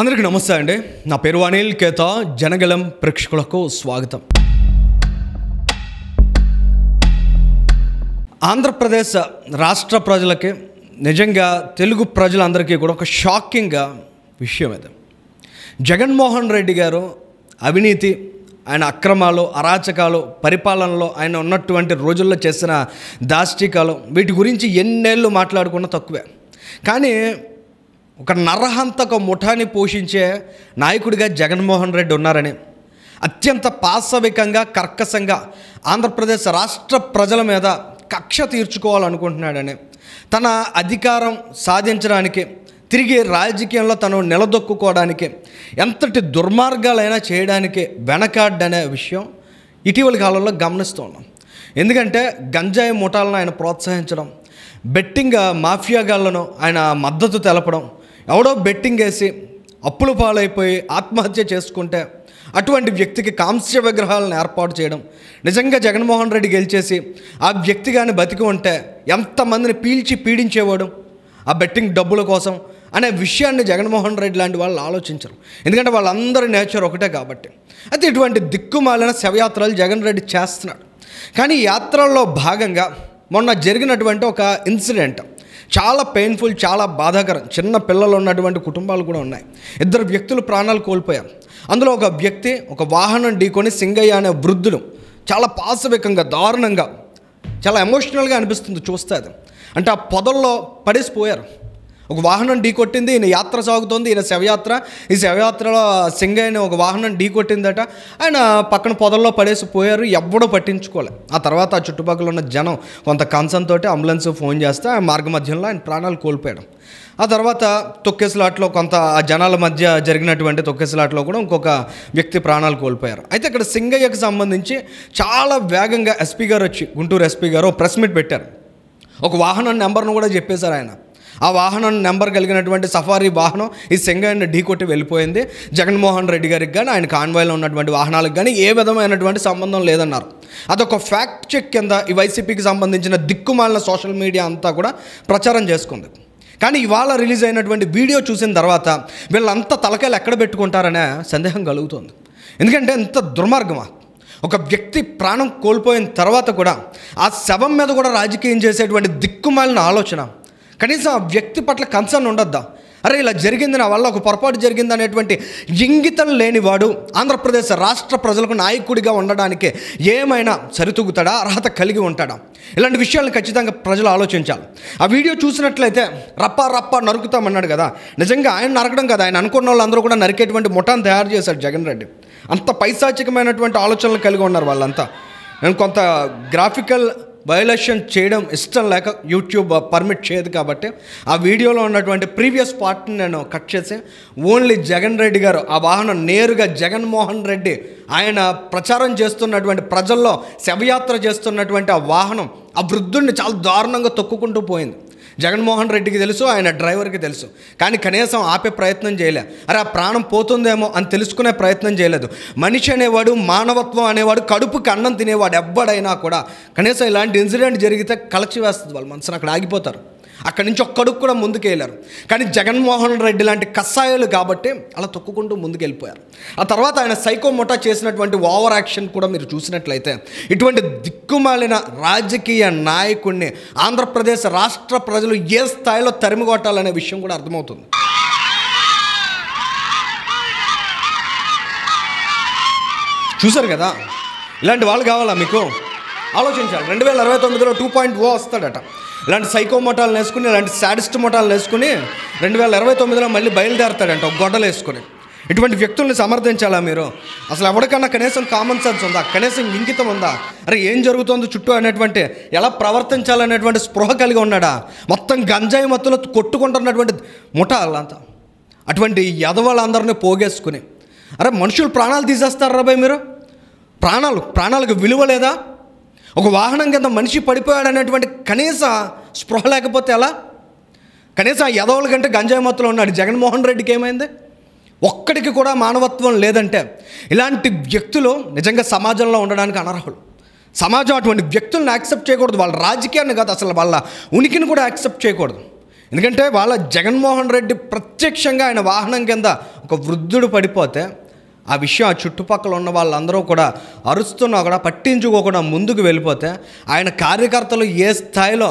అందరికీ నమస్తే అండి. నా పేరు అనిల్ కేత. జనగలం ప్రేక్షకులకు స్వాగతం. ఆంధ్రప్రదేశ్ రాష్ట్ర ప్రజలకి నిజంగా తెలుగు ప్రజలందరికీ కూడా ఒక షాకింగ్ విషయం ఇది. జగన్మోహన్ రెడ్డి గారు అవినీతి, ఆయన అక్రమాలు, అరాచకాలు, పరిపాలనలో ఆయన ఉన్నటువంటి రోజుల్లో చేసిన దాష్టికాలు, వీటి గురించి ఎన్నేళ్ళు మాట్లాడుకున్నా తక్కువే. కానీ ఒక నరహంతక ముఠాని పోషించే నాయకుడిగా జగన్మోహన్ రెడ్డి ఉన్నారని, అత్యంత పాశవికంగా, కర్కశంగా ఆంధ్రప్రదేశ్ రాష్ట్ర ప్రజల మీద కక్ష తీర్చుకోవాలనుకుంటున్నాడని, తన అధికారం సాధించడానికి, తిరిగి రాజకీయంలో తను నిలదొక్కుకోవడానికి ఎంతటి దుర్మార్గాలైనా చేయడానికి వెనకాడ్డనే విషయం ఇటీవలి కాలంలో గమనిస్తూ ఉన్నాం. ఎందుకంటే గంజాయి ముఠాలను ఆయన ప్రోత్సహించడం, బెట్టింగ్ మాఫియాగాళ్లను ఆయన మద్దతు తెలపడం, ఎవడో బెట్టింగ్ వేసి అప్పుల పాలైపోయి ఆత్మహత్య చేసుకుంటే అటువంటి వ్యక్తికి కాంస్య విగ్రహాలను ఏర్పాటు చేయడం, నిజంగా జగన్మోహన్ రెడ్డి గెలిచేసి ఆ వ్యక్తి కానీ బతికి ఉంటే ఎంతమందిని పీల్చి పీడించేవాడు ఆ బెట్టింగ్ డబ్బుల కోసం అనే విషయాన్ని జగన్మోహన్ రెడ్డి లాంటి వాళ్ళు ఆలోచించరు. ఎందుకంటే వాళ్ళందరి నేచర్ ఒకటే కాబట్టి. అయితే ఇటువంటి దిక్కుమాలిన శవయాత్రలు జగన్ రెడ్డి చేస్తున్నాడు. కానీ ఈ యాత్రల్లో భాగంగా మొన్న జరిగినటువంటి ఒక ఇన్సిడెంట్ చాలా పెయిన్ఫుల్, చాలా బాధాకరం. చిన్న పిల్లలు ఉన్నటువంటి కుటుంబాలు కూడా ఉన్నాయి. 2 వ్యక్తులు ప్రాణాలు కోల్పోయారు. అందులో ఒక వ్యక్తి ఒక వాహనం ఢీకొని సింగయ్య అనే వృద్ధులు చాలా పాశవికంగా, దారుణంగా, చాలా ఎమోషనల్గా అనిపిస్తుంది చూస్తే. అది అంటే ఆ పొదల్లో పడేసిపోయారు. ఒక వాహనం ఢీకొట్టింది, ఈయన యాత్ర సాగుతోంది, ఈయన శవయాత్ర. ఈ శవయాత్రలో సింగయ్యని ఒక వాహనం ఢీకొట్టిందట. ఆయన పక్కన పొదల్లో పడేసిపోయారు, ఎవ్వడో పట్టించుకోలే. ఆ తర్వాత ఆ చుట్టుపక్కల ఉన్న జనం కొంత కన్సర్న్ తోటి అంబులెన్స్ ఫోన్ చేస్తే ఆ మార్గ మధ్యంలో ఆయన ప్రాణాలు కోల్పోయాడు. ఆ తర్వాత తొక్కేసలాట్లో కొంత ఆ జనాల మధ్య జరిగినటువంటి తొక్కేసలాట్లో కూడా ఇంకొక వ్యక్తి ప్రాణాలు కోల్పోయారు. అయితే ఇక్కడ సింగయ్యకు సంబంధించి చాలా వేగంగా ఎస్పీ గారు వచ్చి, గుంటూరు ఎస్పీ గారు ప్రెస్ మీట్ పెట్టారు. ఒక వాహనం నెంబర్ను కూడా చెప్పేశారు ఆయన. ఆ వాహనం నెంబర్ కలిగినటువంటి సఫారీ వాహనం ఈ సింగయ్యని ఢీకొట్టి వెళ్ళిపోయింది. జగన్మోహన్ రెడ్డి గారికి కానీ ఆయన కాన్వాయ్లో ఉన్నటువంటి వాహనాలకు కానీ ఏ విధమైనటువంటి సంబంధం లేదన్నారు. అదొక ఫ్యాక్ట్ చెక్ కింద ఈ వైసీపీకి సంబంధించిన దిక్కుమాలిన సోషల్ మీడియా అంతా కూడా ప్రచారం చేసుకుంది. కానీ ఇవాళ రిలీజ్ అయినటువంటి వీడియో చూసిన తర్వాత వీళ్ళంతా తలకాయలు ఎక్కడ పెట్టుకుంటారనే సందేహం కలుగుతుంది. ఎందుకంటే ఎంత దుర్మార్గమా, ఒక వ్యక్తి ప్రాణం కోల్పోయిన తర్వాత కూడా ఆ శవం మీద కూడా రాజకీయం చేసేటువంటి దిక్కుమాలిన ఆలోచన. కనీసం ఆ వ్యక్తి పట్ల కన్సర్న్ ఉండొద్దా? అరే ఇలా జరిగింది, నా వల్ల ఒక పొరపాటు జరిగింది అనేటువంటి ఇంగితం లేనివాడు ఆంధ్రప్రదేశ్ రాష్ట్ర ప్రజలకు నాయకుడిగా ఉండడానికి ఏమైనా సరితూగుతాడా, అర్హత కలిగి ఉంటాడా? ఇలాంటి విషయాలను ఖచ్చితంగా ప్రజలు ఆలోచించాలి. ఆ వీడియో చూసినట్లయితే రప్ప నరుకుతామన్నాడు కదా, నిజంగా ఆయన నరకడం కదా, ఆయన అనుకున్న వాళ్ళందరూ కూడా నరికేటువంటి ముఠాను తయారు చేశాడు జగన్ రెడ్డి. అంత పైశాచికమైనటువంటి ఆలోచనలు కలిగి ఉన్నారు వాళ్ళంతా. నేను కొంత గ్రాఫికల్ వయలేషన్ చేయడం ఇష్టం లేక యూట్యూబ్ పర్మిట్ చేయదు కాబట్టి ఆ వీడియోలో ఉన్నటువంటి ప్రీవియస్ పార్ట్ని నేను కట్ చేసి ఓన్లీ జగన్ రెడ్డి గారు ఆ వాహనం నేరుగా జగన్మోహన్ రెడ్డి ఆయన ప్రచారం చేస్తున్నటువంటి, ప్రజల్లో శవయాత్ర చేస్తున్నటువంటి ఆ వాహనం ఆ వృద్ధుడిని చాలా దారుణంగా తొక్కుకుంటూ పోయింది. జగన్మోహన్ రెడ్డికి తెలుసు, ఆయన డ్రైవర్కి తెలుసు. కానీ కనీసం ఆపే ప్రయత్నం చేయలే. అరే ఆ ప్రాణం పోతుందేమో అని తెలుసుకునే ప్రయత్నం చేయలేదు. మనిషి అనేవాడు, మానవత్వం అనేవాడు, కడుపుకి అన్నం తినేవాడు ఎవ్వడైనా కూడా కనీసం ఇలాంటి ఇన్సిడెంట్ జరిగితే కలచి వేస్తుంది వాళ్ళ మనసును, అక్కడ ఆగిపోతారు. అక్కడి నుంచి ఒక్కడుకు కూడా ముందుకెళ్ళారు. కానీ జగన్మోహన్ రెడ్డి లాంటి కషాయాలు కాబట్టి అలా తొక్కుకుంటూ ముందుకెళ్ళిపోయారు. ఆ తర్వాత ఆయన సైకో ముఠా చేసినటువంటి ఓవర్ యాక్షన్ కూడా మీరు చూసినట్లయితే ఇటువంటి దిక్కుమాలిన రాజకీయ నాయకుడిని ఆంధ్రప్రదేశ్ రాష్ట్ర ప్రజలు ఏ స్థాయిలో తరిమికొట్టాలనే విషయం కూడా అర్థమవుతుంది. చూసారు కదా, ఇలాంటి వాళ్ళు కావాలా మీకు? ఆలోచించాలి. 2029లో 2.0 వస్తాడట. ఇలాంటి సైకో మొటాలను వేసుకుని, ఇలాంటి సాడిస్ట్ మొటాలను వేసుకుని 2029లో మళ్ళీ బయలుదేరతాడంట ఒక గొడ్డలు వేసుకుని. ఇటువంటి వ్యక్తుల్ని సమర్థించాలా మీరు? అసలు ఎవరికన్నా కనీసం కామన్ సెన్స్ ఉందా? కనీసం ఇంగితం ఉందా? అరే ఏం జరుగుతుందో చుట్టూ అనేటువంటి, ఎలా ప్రవర్తించాలనేటువంటి స్పృహ కలిగి ఉన్నాడా? మొత్తం గంజాయి మత్తులో కొట్టుకుంటున్నటువంటి ముఠా అంతా. అటువంటి యదవాళ్ళందరినీ పోగేసుకుని అరే మనుషులు ప్రాణాలు తీసేస్తారు రాబాయ్ మీరు. ప్రాణాలకు విలువ లేదా? ఒక వాహనం కింద మనిషి పడిపోయాడు అనేటువంటి కనీస స్పృహ లేకపోతే ఎలా? కనీసం ఆ యదవుల కంటే గంజాయి మత్తులో ఉన్నాడు జగన్మోహన్ రెడ్డికి ఏమైంది? ఒక్కడికి కూడా మానవత్వం లేదంటే ఇలాంటి వ్యక్తులు నిజంగా సమాజంలో ఉండడానికి అనర్హులు. సమాజం అటువంటి వ్యక్తులను యాక్సెప్ట్ చేయకూడదు. వాళ్ళ రాజకీయాన్ని కాదు, అసలు వాళ్ళ ఉనికిని కూడా యాక్సెప్ట్ చేయకూడదు. ఎందుకంటే వాళ్ళ జగన్మోహన్ రెడ్డి ప్రత్యక్షంగా ఆయన వాహనం కింద ఒక వృద్ధుడు పడిపోతే ఆ విషయం ఆ చుట్టుపక్కల ఉన్న వాళ్ళందరూ కూడా అరుస్తున్నా కూడా పట్టించుకోకుండా ముందుకు వెళ్ళిపోతే ఆయన కార్యకర్తలు ఏ స్థాయిలో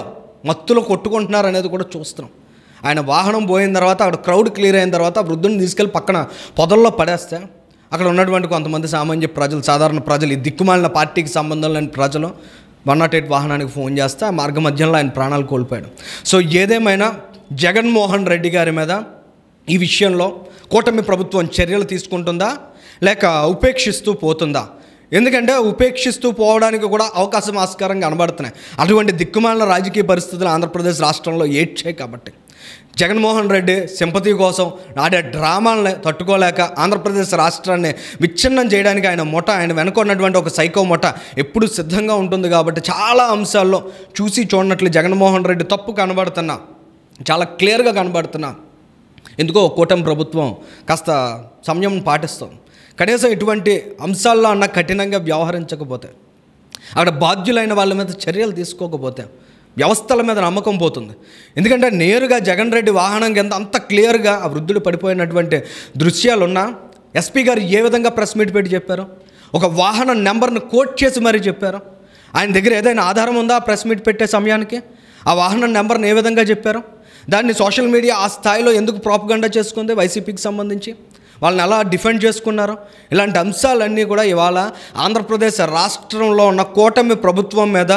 మత్తులో కొట్టుకుంటున్నారు అనేది కూడా చూస్తున్నాం. ఆయన వాహనం పోయిన తర్వాత అక్కడ క్రౌడ్ క్లియర్ అయిన తర్వాత వృద్ధుని తీసుకెళ్ళి పక్కన పొదల్లో పడేస్తే అక్కడ ఉన్నటువంటి కొంతమంది సామాన్య ప్రజలు, సాధారణ ప్రజలు, ఈ దిక్కుమాలిన పార్టీకి సంబంధం లేని ప్రజలు 108 వాహనానికి ఫోన్ చేస్తే ఆ మార్గ మధ్యంలో ఆయన ప్రాణాలు కోల్పోయాడు. సో ఏదేమైనా జగన్మోహన్ రెడ్డి గారి మీద ఈ విషయంలో కూటమి ప్రభుత్వం చర్యలు తీసుకుంటుందా లేక ఉపేక్షిస్తూ పోతుందా? ఎందుకంటే ఉపేక్షిస్తూ పోవడానికి కూడా అవకాశం ఆస్కారం కనబడుతున్నాయి. అటువంటి దిక్కుమాలిన రాజకీయ పరిస్థితులు ఆంధ్రప్రదేశ్ రాష్ట్రంలో ఏడ్చాయి. కాబట్టి జగన్మోహన్ రెడ్డి సింపతి కోసం ఆడే డ్రామాలని తట్టుకోలేక ఆంధ్రప్రదేశ్ రాష్ట్రాన్ని విచ్ఛిన్నం చేయడానికి ఆయన వెనుక ఉన్నటువంటి ఒక సైకో ముఠ ఎప్పుడు సిద్ధంగా ఉంటుంది. కాబట్టి చాలా అంశాల్లో చూసి చూడనట్లు జగన్మోహన్ రెడ్డి తప్పు కనబడుతున్నా, చాలా క్లియర్గా కనబడుతున్నా. ఎందుకో కూటమి ప్రభుత్వం కాస్త సంయమం పాటిస్తాం. కనీసం ఇటువంటి అంశాల్లో అన్న కఠినంగా వ్యవహరించకపోతే, అక్కడ బాధ్యులైన వాళ్ళ మీద చర్యలు తీసుకోకపోతే వ్యవస్థల మీద నమ్మకం పోతుంది. ఎందుకంటే నేరుగా జగన్ రెడ్డి వాహనం కింద అంత క్లియర్గా ఆ వృద్ధుడు పడిపోయినటువంటి దృశ్యాలున్నా ఎస్పీ గారు ఏ విధంగా ప్రెస్ మీట్ పెట్టి చెప్పారు, ఒక వాహన నెంబర్ను కోట్ చేసి మరీ చెప్పారు. ఆయన దగ్గర ఏదైనా ఆధారం ఉందా ప్రెస్ మీట్ పెట్టే సమయానికి? ఆ వాహనం నెంబర్ని ఏ విధంగా చెప్పారు? దాన్ని సోషల్ మీడియా ఆ స్థాయిలో ఎందుకు ప్రాపగండా చేసుకుంది? వైసీపీకి సంబంధించి వాళ్ళని ఎలా డిఫెండ్ చేసుకున్నారు? ఇలాంటి అంశాలన్నీ కూడా ఇవాళ ఆంధ్రప్రదేశ్ రాష్ట్రంలో ఉన్న కూటమి ప్రభుత్వం మీద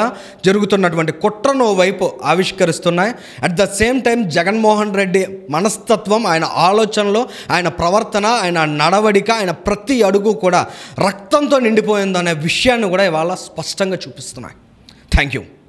జరుగుతున్నటువంటి కుట్రను వైపు ఆవిష్కరిస్తున్నాయి. At the same time Jaganmohan Reddy మనస్తత్వం, ఆయన ఆలోచనలు, ఆయన ప్రవర్తన, ఆయన నడవడిక, ఆయన ప్రతి అడుగు కూడా రక్తంతో నిండిపోయిందనే విషయాన్ని కూడా ఇవాళ స్పష్టంగా చూపిస్తున్నాయి. Thank you.